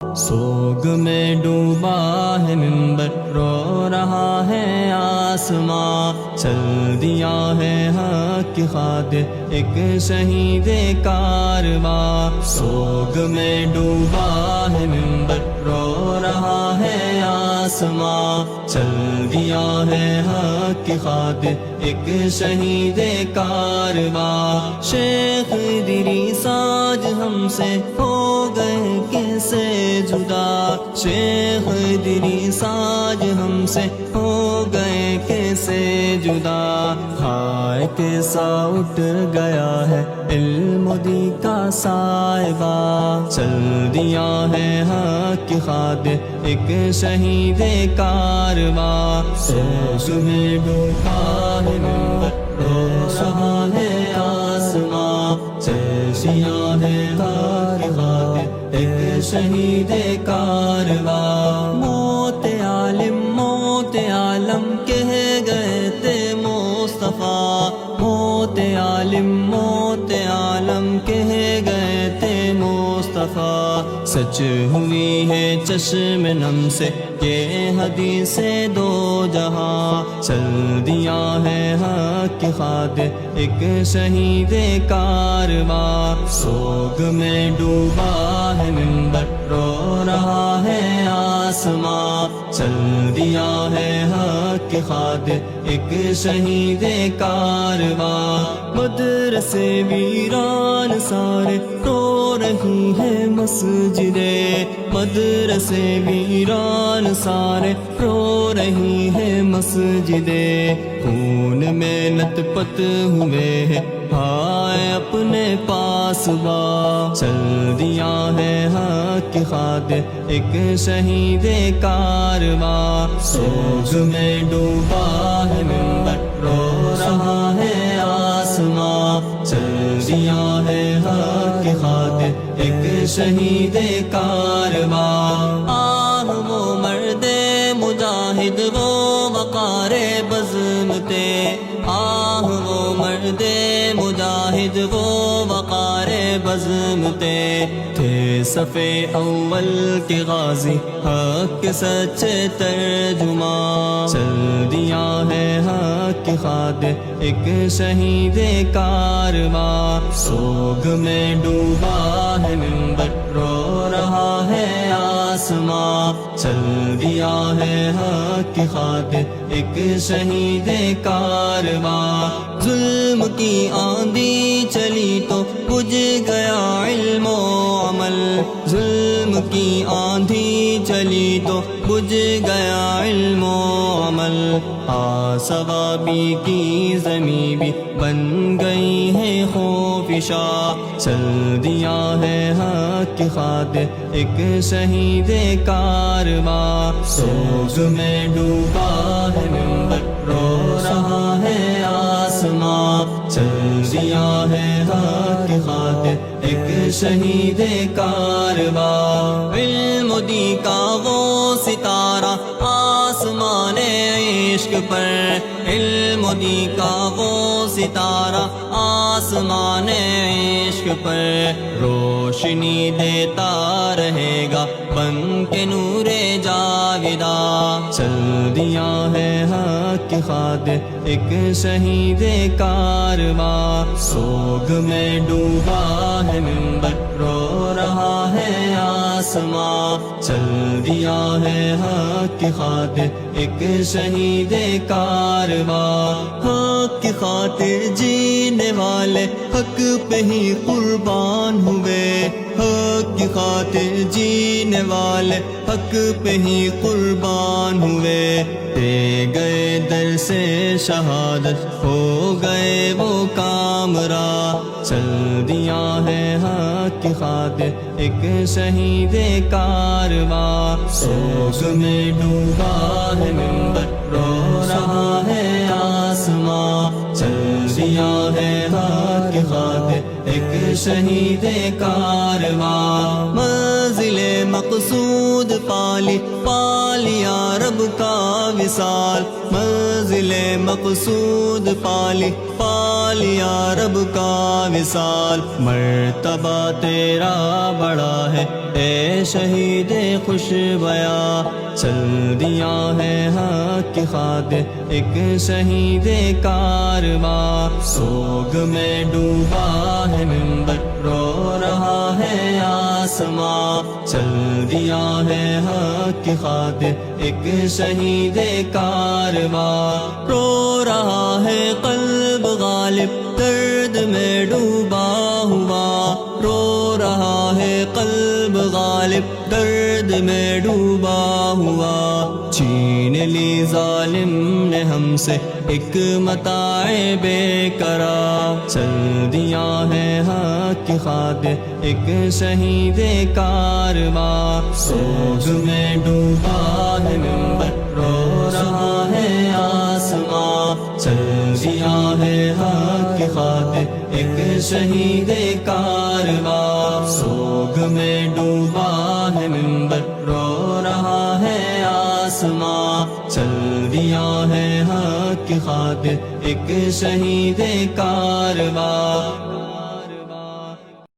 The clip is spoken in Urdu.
سوگ میں ڈوبا ہے منبر، رو رہا ہے آسماں، چل دیا ہے حق کی خاطر ایک شہید کارواں۔ سوگ میں ڈوبا ہے منبر، رو رہا ہے آسماں، چل دیا ہے حق کی خاطر ایک شہید کارواں۔ شیخ ادریس آج ہم سے ہو گئے کیسے جدا، شیخ ادریس آج ہم سے ہو گئے کیسے جدا۔ ہائے کیسا اٹھ گیا ہے علم دی کا صاحبہ، چل دیا ہے حق کی خاطر ایک شہید کارواں۔ سوگ میں ڈوبا ہے منبر، رو رہا ہے آسماں، چل دیا ہے حق کی خاطر ایک شہید کارواں۔ موت عالم کہہ گئے تھے مصطفیٰ، موت عالم کہہ گئے تھے مصطفیٰ۔ سچ ہوئی ہے چشم نم سے یہ حدیث دو جہاں، چل دیا ہے حق کی خاطر ایک شہید کارواں۔ سوگ میں ڈوبا ہے منبر، رو رہا ہے آسماں، چل دیا ہے حق کی خاطر ایک شہید کارواں۔ مدرسے ویران سارے رو رہی ہے مسجدیں، مدرسے ویران سارے رو رہی ہے مسجدیں۔ خون میں لت پت ہوئے ہیں ہائے اپنے پاس با، چل دیا ہے حق کی خاطر ایک شہید کارواں۔ سوگ میں ڈوبا ہے منبر، رو رہا ہے آسماں، چل دیا ہے حق کی خاطر ایک شہید کارواں۔ آہ وہ مرد مجاہد وہ وقار بزم تھے، آہ وہ مرد مجاہد وہ وقار بزم تھے صفے اول کے غازی حق کے سچے ترجماں، چل دیا ہے حق کی خاطر ایک شہید کارواں۔ سوگ میں ڈوبا ہے منبر، رو رہا ہے آسماں، چل دیا ہے حق کی خاطر ایک شہید کارواں۔ ظلم کی آندھی چلی تو بجھ گیا علم و عمل، ظلم کی آندھی چلی تو بجھ گیا علم و عمل۔ ثوابی کی زمین بھی بن گئی ہے خوفشا، چل دیا ہے حق کی خاطر ایک شہید کارواں۔ سوگ میں ڈوبا ہے منبر، رو رہا ہے آسماں، چل دیا ہے حق کی خاطر ایک شہید کارواں۔ علم دی کا وہ ستارہ آسمان عشق پر، علم دی کا وہ ستارہ آسمان عشق پر، روشنی دیتا رہے گا بن کے نور جاویدہ، چل دیا ہے حق کی خاطر ایک شہید کارواں۔ سوگ میں ڈوبا ہے منبر، رو رہا ہے آسماں، چل دیا ہے حق کی خاطر ایک شہید کارواں۔ حق کی خاطر جینے والے حق پہ ہی قربان ہوئے، حق کی خاطر جینے والے حق پہ ہی قربان ہوئے، دے گئے در سے شہادت ہو گئے وہ کامراں، چل دیا ہے حق کی خاطر ایک شہید کارواں۔ سوگ میں ڈوبا ہے منبر، رو رہا ہے آسماں، چل دیا ہے حق کی خاطر ایک شہید کارواں۔ منزل مقصود پالی پالیا رب کا وصال، منزل مقصود پالی پالیا رب کا وصال، مرتبہ تیرا بڑا ہے اے شہید خوش بیا، چل دیا ہے حق کی خاطر ایک شہید کارواں، سوگ میں ڈوبا ہے منبر رو رہا ہے آسماں، چل دیا ہے حق کی خاطر ایک شہید کارواں، رو رہا ہے قلب غالب درد میں ڈوبا ہوا، رو رہا ہے قلب غالب درد میں ڈوبا ہوا، چھین لی ظالم نے ہم سے ایک متاع بے قرار، چل دیا ہے حق کی خاطر ایک شہید کارواں، سوگ میں ڈوبا ہے منبر رو رہا ہے آسماں، چل دیا ہے حق کی خاطر ایک شہید کارواں، سوگ میں ڈوبا ہے منبر رو رہا ہے آسماں، چل دیا ہے حق کی خاطر ایک شہید کارواں۔